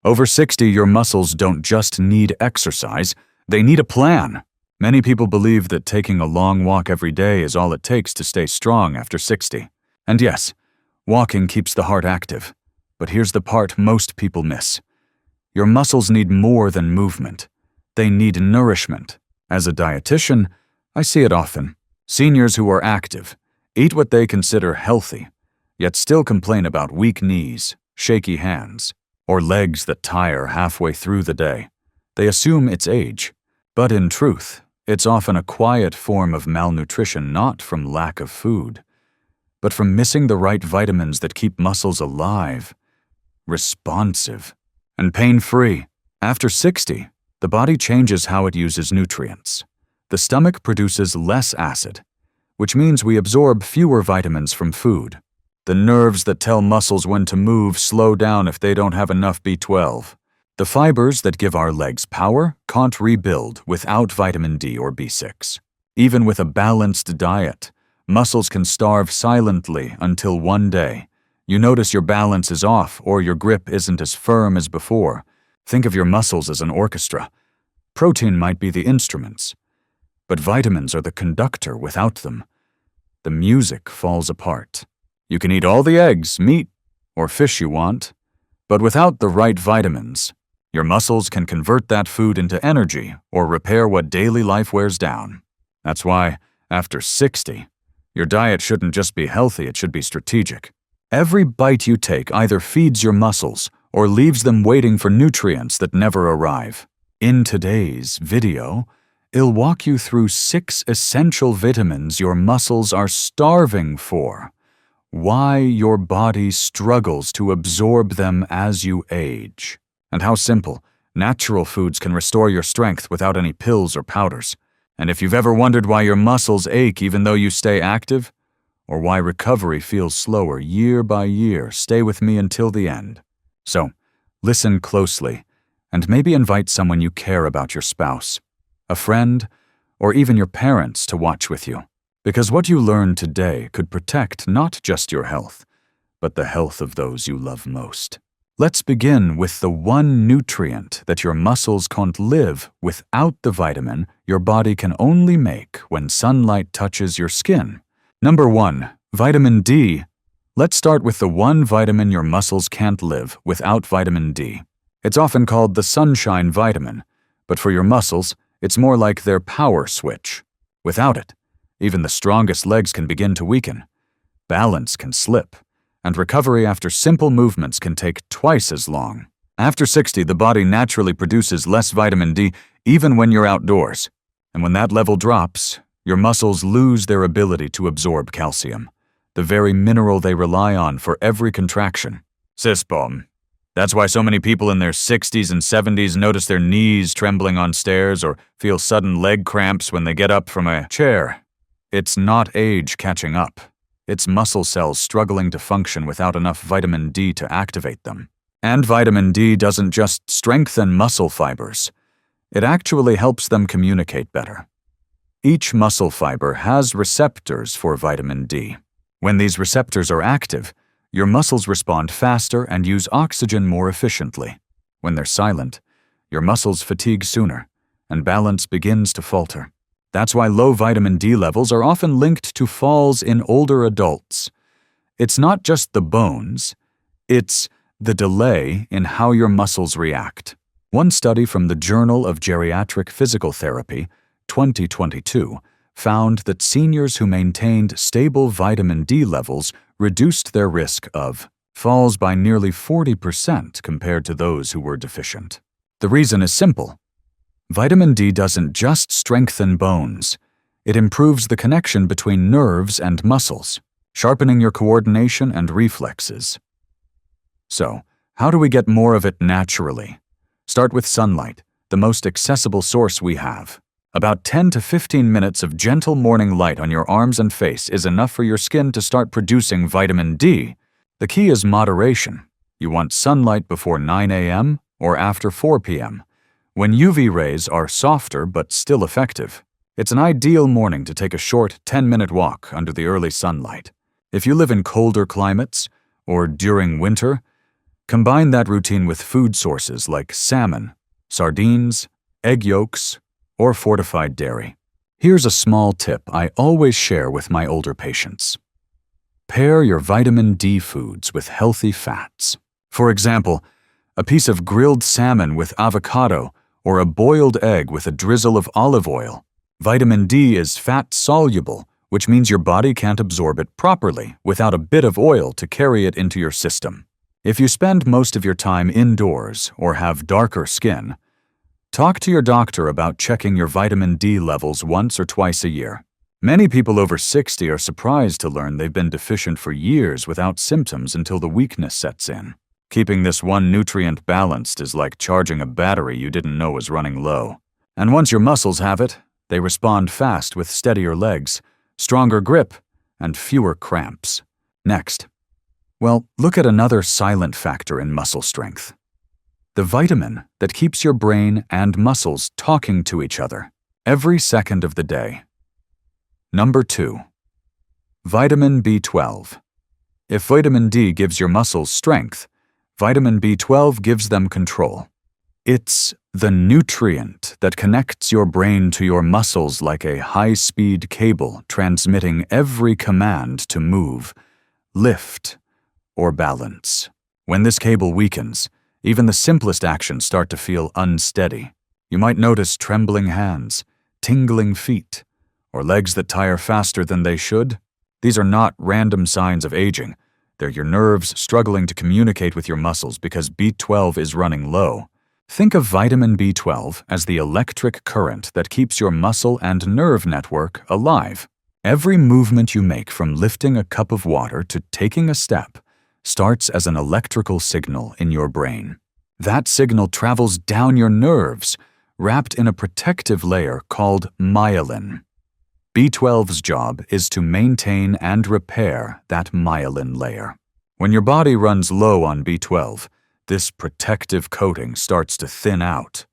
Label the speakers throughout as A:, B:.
A: Over 60, your muscles don't just need exercise, they need a plan. Many people believe that taking a long walk every day is all it takes to stay strong after 60. And yes, walking keeps the heart active. But here's the part most people miss. Your muscles need more than movement. They need nourishment. As a dietitian, I see it often. Seniors who are active, eat what they consider healthy, yet still complain about weak knees, shaky hands, or legs that tire halfway through the day. They assume it's age, but in truth, it's often a quiet form of malnutrition, not from lack of food, but from missing the right vitamins that keep muscles alive, responsive, and pain-free. After 60, the body changes how it uses nutrients. The stomach produces less acid, which means we absorb fewer vitamins from food. The nerves that tell muscles when to move slow down if they don't have enough B12. The fibers that give our legs power can't rebuild without vitamin D or B6. Even with a balanced diet, muscles can starve silently until one day you notice your balance is off or your grip isn't as firm as before. Think of your muscles as an orchestra. Protein might be the instruments, but vitamins are the conductor. Without them, the music falls apart. You can eat all the eggs, meat, or fish you want, but without the right vitamins, your muscles can convert that food into energy or repair what daily life wears down. That's why, after 60, your diet shouldn't just be healthy, it should be strategic. Every bite you take either feeds your muscles or leaves them waiting for nutrients that never arrive. In today's video, I'll walk you through 6 essential vitamins your muscles are starving for, why your body struggles to absorb them as you age, and how simple, natural foods can restore your strength without any pills or powders. And if you've ever wondered why your muscles ache even though you stay active, or why recovery feels slower year by year, stay with me until the end. So, listen closely, and maybe invite someone you care about, your spouse, a friend, or even your parents to watch with you. Because what you learn today could protect not just your health, but the health of those you love most. Let's begin with the one nutrient that your muscles can't live without the vitamin your body can only make when sunlight touches your skin. Number 1, vitamin D. Let's start with the one vitamin your muscles can't live without: vitamin D. It's often called the sunshine vitamin, but for your muscles, it's more like their power switch. Without it, even the strongest legs can begin to weaken, balance can slip, and recovery after simple movements can take twice as long. After 60, the body naturally produces less vitamin D even when you're outdoors. And when that level drops, your muscles lose their ability to absorb calcium, the very mineral they rely on for every contraction. Sisbom. That's why so many people in their 60s and 70s notice their knees trembling on stairs or feel sudden leg cramps when they get up from a chair. It's not age catching up. It's muscle cells struggling to function without enough vitamin D to activate them. And vitamin D doesn't just strengthen muscle fibers. It actually helps them communicate better. Each muscle fiber has receptors for vitamin D. When these receptors are active, your muscles respond faster and use oxygen more efficiently. When they're silent, your muscles fatigue sooner, and balance begins to falter. That's why low vitamin D levels are often linked to falls in older adults. It's not just the bones, it's the delay in how your muscles react. One study from the Journal of Geriatric Physical Therapy, 2022, found that seniors who maintained stable vitamin D levels reduced their risk of falls by nearly 40% compared to those who were deficient. The reason is simple. Vitamin D doesn't just strengthen bones, it improves the connection between nerves and muscles, sharpening your coordination and reflexes. So, how do we get more of it naturally? Start with sunlight, the most accessible source we have. About 10 to 15 minutes of gentle morning light on your arms and face is enough for your skin to start producing vitamin D. The key is moderation. You want sunlight before 9 a.m. or after 4 p.m., when UV rays are softer but still effective. It's an ideal morning to take a short 10-minute walk under the early sunlight. If you live in colder climates or during winter, Combine that routine with food sources like salmon, sardines, egg yolks, or fortified dairy. Here's a small tip I always share with my older patients. Pair your vitamin D foods with healthy fats. For example, a piece of grilled salmon with avocado or a boiled egg with a drizzle of olive oil. Vitamin D is fat-soluble, which means your body can't absorb it properly without a bit of oil to carry it into your system. If you spend most of your time indoors or have darker skin, talk to your doctor about checking your vitamin D levels once or twice a year. Many people over 60 are surprised to learn they've been deficient for years without symptoms until the weakness sets in. Keeping this one nutrient balanced is like charging a battery you didn't know was running low. And once your muscles have it, they respond fast with steadier legs, stronger grip, and fewer cramps. Next. Well, look at another silent factor in muscle strength. The vitamin that keeps your brain and muscles talking to each other every second of the day. Number 2. Vitamin B12. If vitamin D gives your muscles strength, vitamin B12 gives them control. It's the nutrient that connects your brain to your muscles like a high-speed cable transmitting every command to move, lift, or balance. When this cable weakens, even the simplest actions start to feel unsteady. You might notice trembling hands, tingling feet, or legs that tire faster than they should. These are not random signs of aging. They're your nerves struggling to communicate with your muscles because B12 is running low. Think of vitamin B12 as the electric current that keeps your muscle and nerve network alive. Every movement you make, from lifting a cup of water to taking a step, starts as an electrical signal in your brain. That signal travels down your nerves, wrapped in a protective layer called myelin. B12's job is to maintain and repair that myelin layer. When your body runs low on B12, this protective coating starts to thin out,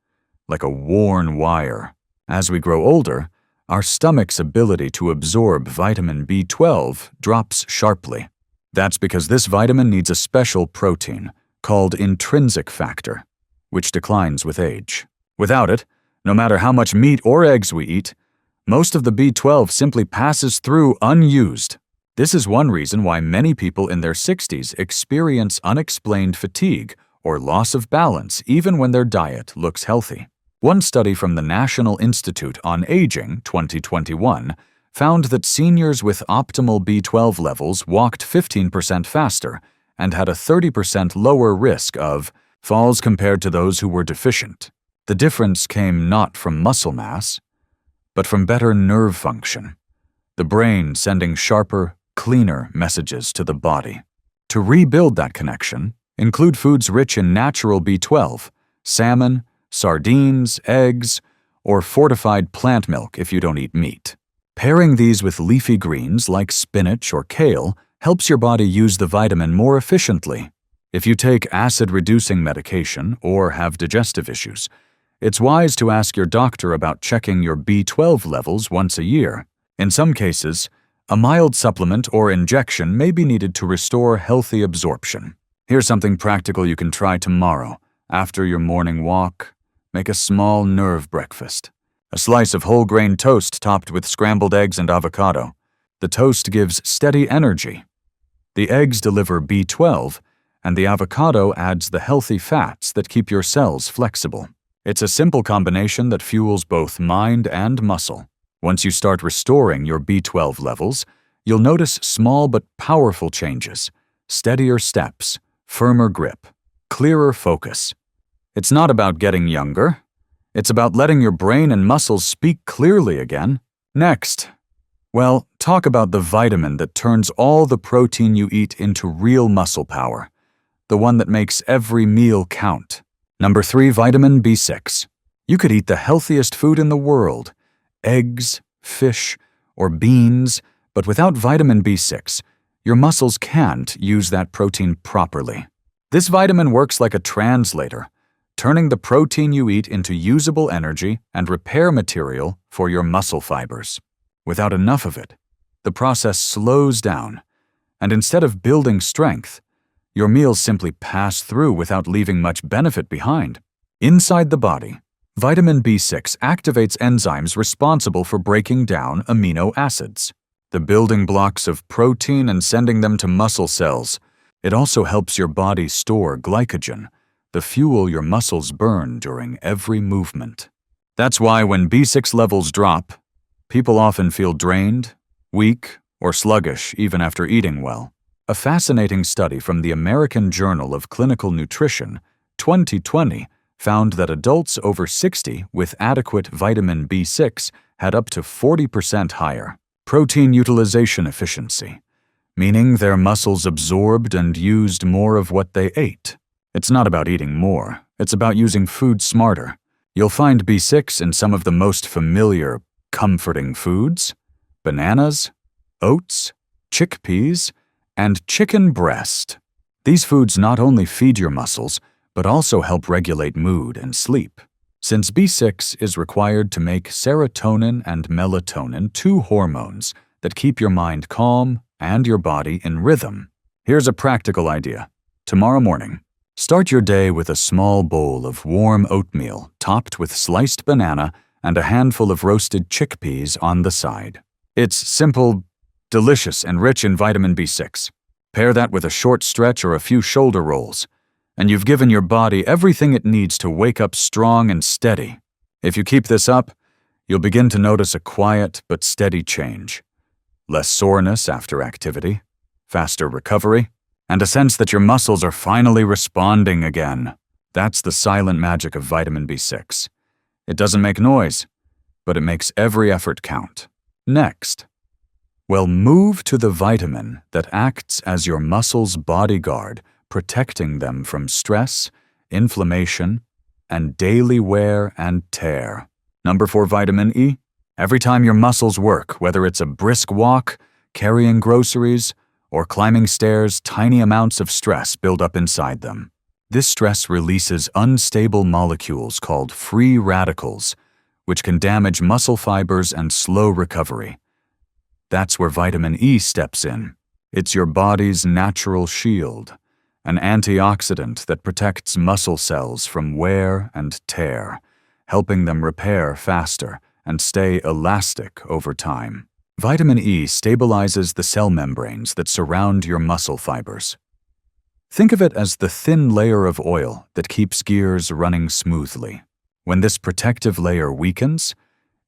A: like a worn wire. As we grow older, our stomach's ability to absorb vitamin B12 drops sharply. That's because this vitamin needs a special protein called intrinsic factor, which declines with age. Without it, no matter how much meat or eggs we eat, most of the B12 simply passes through unused. This is one reason why many people in their 60s experience unexplained fatigue or loss of balance even when their diet looks healthy. One study from the National Institute on Aging 2021 found that seniors with optimal B12 levels walked 15% faster and had a 30% lower risk of falls compared to those who were deficient. The difference came not from muscle mass, but from better nerve function, the brain sending sharper, cleaner messages to the body. To rebuild that connection, include foods rich in natural B12, salmon, sardines, eggs, or fortified plant milk if you don't eat meat. Pairing these with leafy greens like spinach or kale helps your body use the vitamin more efficiently. If you take acid-reducing medication or have digestive issues, it's wise to ask your doctor about checking your B12 levels once a year. In some cases, a mild supplement or injection may be needed to restore healthy absorption. Here's something practical you can try tomorrow. After your morning walk, make a small nerve breakfast. A slice of whole grain toast topped with scrambled eggs and avocado. The toast gives steady energy. The eggs deliver B12, and the avocado adds the healthy fats that keep your cells flexible. It's a simple combination that fuels both mind and muscle. Once you start restoring your B12 levels, you'll notice small but powerful changes: steadier steps, firmer grip, clearer focus. It's not about getting younger. It's about letting your brain and muscles speak clearly again. Next, well, talk about the vitamin that turns all the protein you eat into real muscle power, the one that makes every meal count. Number 3, vitamin B6. You could eat the healthiest food in the world, eggs, fish, or beans, but without vitamin B6, your muscles can't use that protein properly. This vitamin works like a translator, turning the protein you eat into usable energy and repair material for your muscle fibers. Without enough of it, the process slows down, and instead of building strength, Your meals simply pass through without leaving much benefit behind. Inside the body, vitamin B6 activates enzymes responsible for breaking down amino acids, the building blocks of protein, and sending them to muscle cells. It also helps your body store glycogen, the fuel your muscles burn during every movement. That's why when B6 levels drop, people often feel drained, weak, or sluggish even after eating well. A fascinating study from the American Journal of Clinical Nutrition, 2020, found that adults over 60 with adequate vitamin B6 had up to 40% higher protein utilization efficiency, meaning their muscles absorbed and used more of what they ate. It's not about eating more, it's about using food smarter. You'll find B6 in some of the most familiar, comforting foods: bananas, oats, chickpeas, and chicken breast. These foods not only feed your muscles, but also help regulate mood and sleep. Since B6 is required to make serotonin and melatonin, two hormones that keep your mind calm and your body in rhythm. Here's a practical idea. Tomorrow morning, start your day with a small bowl of warm oatmeal topped with sliced banana and a handful of roasted chickpeas on the side. It's simple, delicious, and rich in vitamin B6. Pair that with a short stretch or a few shoulder rolls, and you've given your body everything it needs to wake up strong and steady. If you keep this up, you'll begin to notice a quiet but steady change. Less soreness after activity, faster recovery, and a sense that your muscles are finally responding again. That's the silent magic of vitamin B6. It doesn't make noise, but it makes every effort count. Next, move to the vitamin that acts as your muscles' bodyguard, protecting them from stress, inflammation, and daily wear and tear. Number 4, vitamin E. Every time your muscles work, whether it's a brisk walk, carrying groceries, or climbing stairs, tiny amounts of stress build up inside them. This stress releases unstable molecules called free radicals, which can damage muscle fibers and slow recovery. That's where vitamin E steps in. It's your body's natural shield, an antioxidant that protects muscle cells from wear and tear, helping them repair faster and stay elastic over time. Vitamin E stabilizes the cell membranes that surround your muscle fibers. Think of it as the thin layer of oil that keeps gears running smoothly. When this protective layer weakens,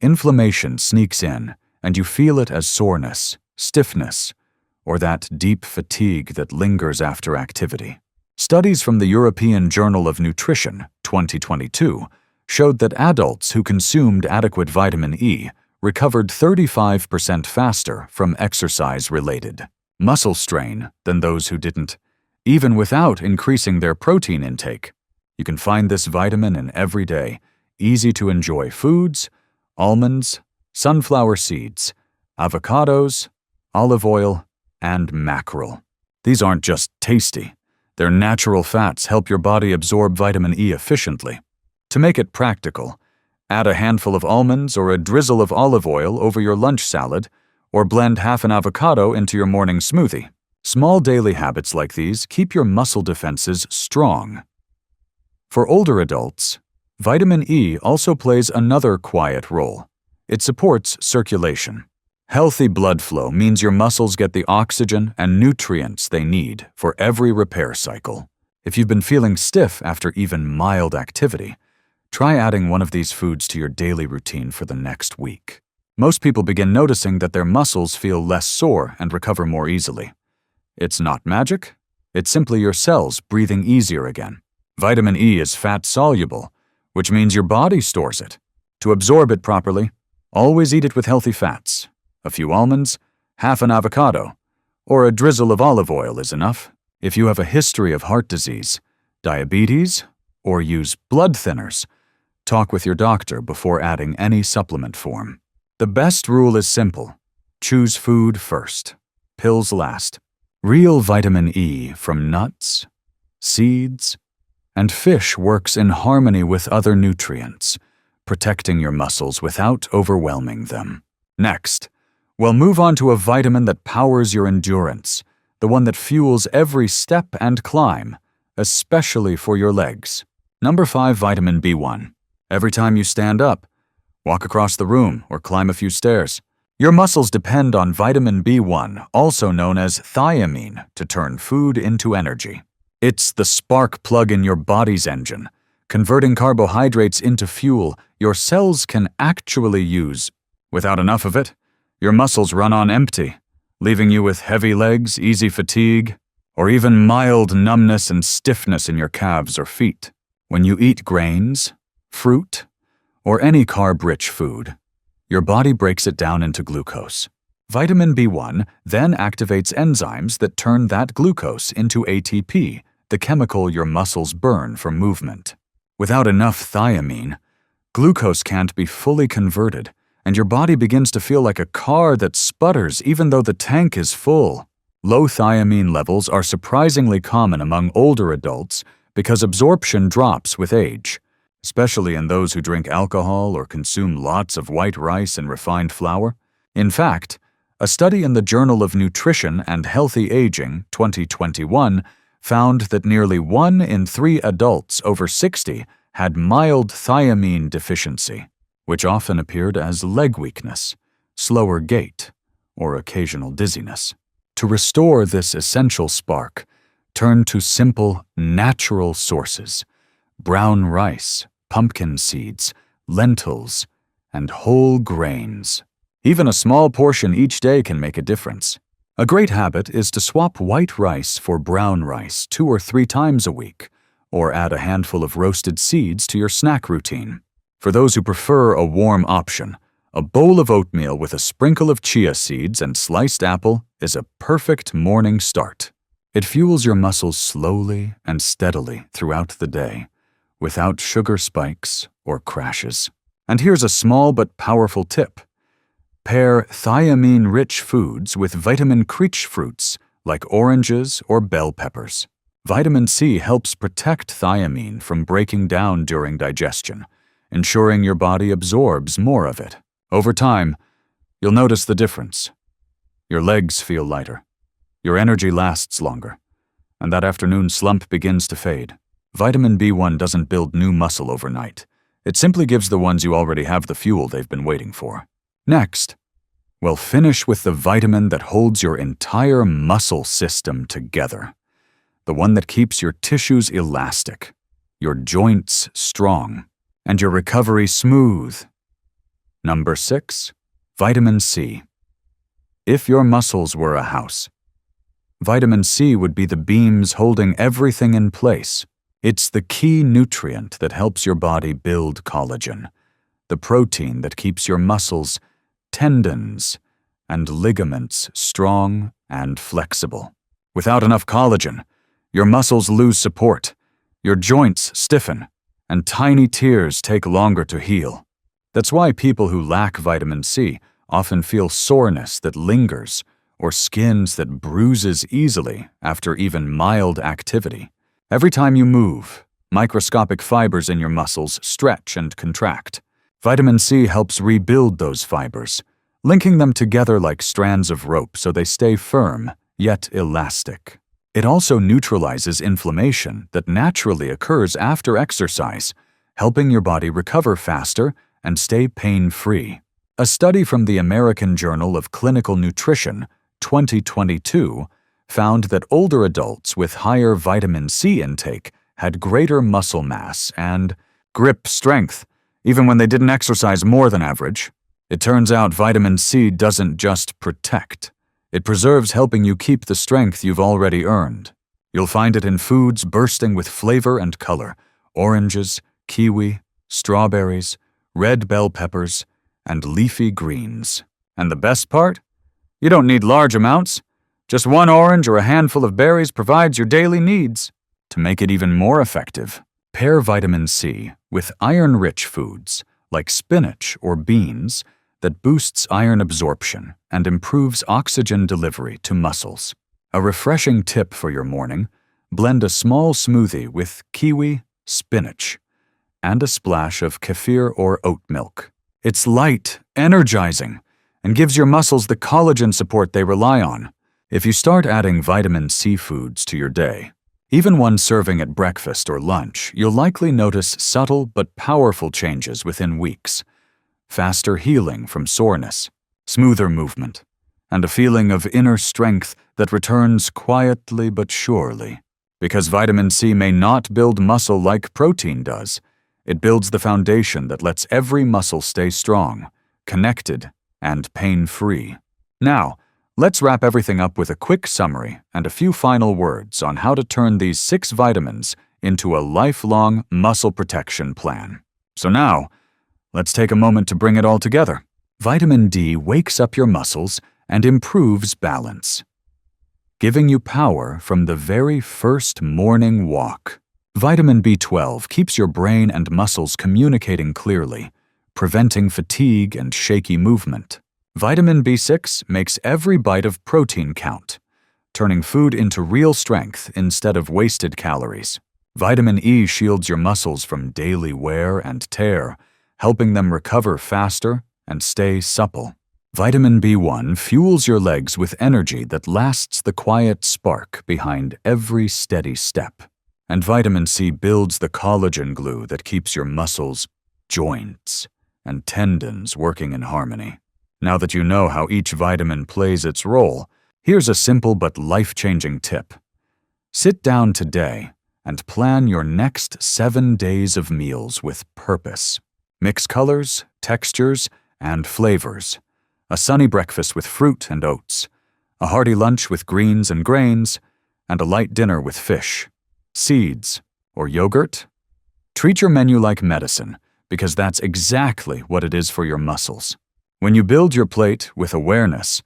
A: inflammation sneaks in, and you feel it as soreness, stiffness, or that deep fatigue that lingers after activity. Studies from the European Journal of Nutrition, 2022, showed that adults who consumed adequate vitamin E recovered 35% faster from exercise-related muscle strain than those who didn't, even without increasing their protein intake. You can find this vitamin in everyday, easy-to-enjoy foods: almonds, sunflower seeds, avocados, olive oil, and mackerel. These aren't just tasty. Their natural fats help your body absorb vitamin E efficiently. To make it practical, add a handful of almonds or a drizzle of olive oil over your lunch salad, or blend half an avocado into your morning smoothie. Small daily habits like these keep your muscle defenses strong. For older adults, vitamin E also plays another quiet role. It supports circulation. Healthy blood flow means your muscles get the oxygen and nutrients they need for every repair cycle. If you've been feeling stiff after even mild activity, try adding one of these foods to your daily routine for the next week. Most people begin noticing that their muscles feel less sore and recover more easily. It's not magic. It's simply your cells breathing easier again. Vitamin E is fat-soluble, which means your body stores it. To absorb it properly, always eat it with healthy fats. A few almonds, half an avocado, or a drizzle of olive oil is enough. If you have a history of heart disease, diabetes, or use blood thinners, talk with your doctor before adding any supplement form. The best rule is simple. Choose food first, pills last. Real vitamin E from nuts, seeds, and fish works in harmony with other nutrients, protecting your muscles without overwhelming them. Next, move on to a vitamin that powers your endurance, the one that fuels every step and climb, especially for your legs. Number 5, vitamin B1. Every time you stand up, walk across the room, or climb a few stairs, your muscles depend on vitamin B1, also known as thiamine, to turn food into energy. It's the spark plug in your body's engine, converting carbohydrates into fuel your cells can actually use. Without enough of it, your muscles run on empty, leaving you with heavy legs, easy fatigue, or even mild numbness and stiffness in your calves or feet. When you eat grains, fruit, or any carb-rich food, your body breaks it down into glucose. Vitamin B1 then activates enzymes that turn that glucose into ATP, the chemical your muscles burn for movement. Without enough thiamine, glucose can't be fully converted, and your body begins to feel like a car that sputters even though the tank is full. Low thiamine levels are surprisingly common among older adults because absorption drops with age, especially in those who drink alcohol or consume lots of white rice and refined flour. In fact, a study in the Journal of Nutrition and Healthy Aging, 2021, found that nearly 1 in 3 adults over 60 had mild thiamine deficiency, which often appeared as leg weakness, slower gait, or occasional dizziness. To restore this essential spark, turn to simple, natural sources: brown rice, pumpkin seeds, lentils, and whole grains. Even a small portion each day can make a difference. A great habit is to swap white rice for brown rice 2 or 3 times a week, or add a handful of roasted seeds to your snack routine. For those who prefer a warm option, a bowl of oatmeal with a sprinkle of chia seeds and sliced apple is a perfect morning start. It fuels your muscles slowly and steadily throughout the day, without sugar spikes or crashes. And here's a small but powerful tip. Pair thiamine-rich foods with vitamin-rich fruits like oranges or bell peppers. Vitamin C helps protect thiamine from breaking down during digestion, ensuring your body absorbs more of it. Over time, you'll notice the difference. Your legs feel lighter, your energy lasts longer, and that afternoon slump begins to fade. Vitamin B1 doesn't build new muscle overnight. It simply gives the ones you already have the fuel they've been waiting for. Next, we'll finish with the vitamin that holds your entire muscle system together. The one that keeps your tissues elastic, your joints strong, and your recovery smooth. Number 6, vitamin C. If your muscles were a house, vitamin C would be the beams holding everything in place. It's the key nutrient that helps your body build collagen, the protein that keeps your muscles, tendons, and ligaments strong and flexible. Without enough collagen, your muscles lose support, your joints stiffen, and tiny tears take longer to heal. That's why people who lack vitamin C often feel soreness that lingers or skins that bruises easily after even mild activity. Every time you move, microscopic fibers in your muscles stretch and contract. Vitamin C helps rebuild those fibers, linking them together like strands of rope so they stay firm, yet elastic. It also neutralizes inflammation that naturally occurs after exercise, helping your body recover faster and stay pain-free. A study from the American Journal of Clinical Nutrition, 2022, found that older adults with higher vitamin C intake had greater muscle mass and grip strength, even when they didn't exercise more than average. It turns out vitamin C doesn't just protect. It preserves, helping you keep the strength you've already earned. You'll find it in foods bursting with flavor and color: oranges, kiwi, strawberries, red bell peppers, and leafy greens. And the best part? You don't need large amounts. Just 1 orange or a handful of berries provides your daily needs. To make it even more effective, pair vitamin C with iron-rich foods like spinach or beans that boosts iron absorption and improves oxygen delivery to muscles. A refreshing tip for your morning: blend a small smoothie with kiwi, spinach, and a splash of kefir or oat milk. It's light, energizing, and gives your muscles the collagen support they rely on. If you start adding vitamin C foods to your day, even one serving at breakfast or lunch, you'll likely notice subtle but powerful changes within weeks. Faster healing from soreness, smoother movement, and a feeling of inner strength that returns quietly but surely. Because vitamin C may not build muscle like protein does, it builds the foundation that lets every muscle stay strong, connected, and pain-free. Now, let's wrap everything up with a quick summary and a few final words on how to turn these 6 vitamins into a lifelong muscle protection plan. So now, let's take a moment to bring it all together. Vitamin D wakes up your muscles and improves balance, giving you power from the very first morning walk. Vitamin B12 keeps your brain and muscles communicating clearly, preventing fatigue and shaky movement. Vitamin B6 makes every bite of protein count, turning food into real strength instead of wasted calories. Vitamin E shields your muscles from daily wear and tear, helping them recover faster and stay supple. Vitamin B1 fuels your legs with energy that lasts the quiet spark behind every steady step. And vitamin C builds the collagen glue that keeps your muscles, joints, and tendons working in harmony. Now that you know how each vitamin plays its role, here's a simple but life-changing tip. Sit down today and plan your next 7 days of meals with purpose. Mix colors, textures, and flavors. A sunny breakfast with fruit and oats, a hearty lunch with greens and grains, and a light dinner with fish, seeds, or yogurt. Treat your menu like medicine, because that's exactly what it is for your muscles. When you build your plate with awareness,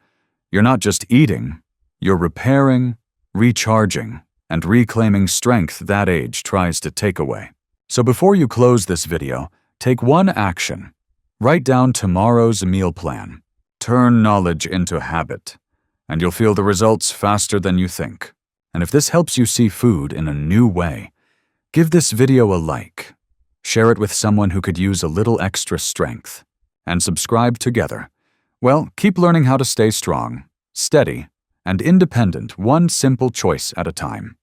A: you're not just eating, you're repairing, recharging, and reclaiming strength that age tries to take away. So before you close this video, take one action. Write down tomorrow's meal plan. Turn knowledge into habit, and you'll feel the results faster than you think. And if this helps you see food in a new way, give this video a like, share it with someone who could use a little extra strength, and subscribe together. Well, keep learning how to stay strong, steady, and independent, one simple choice at a time.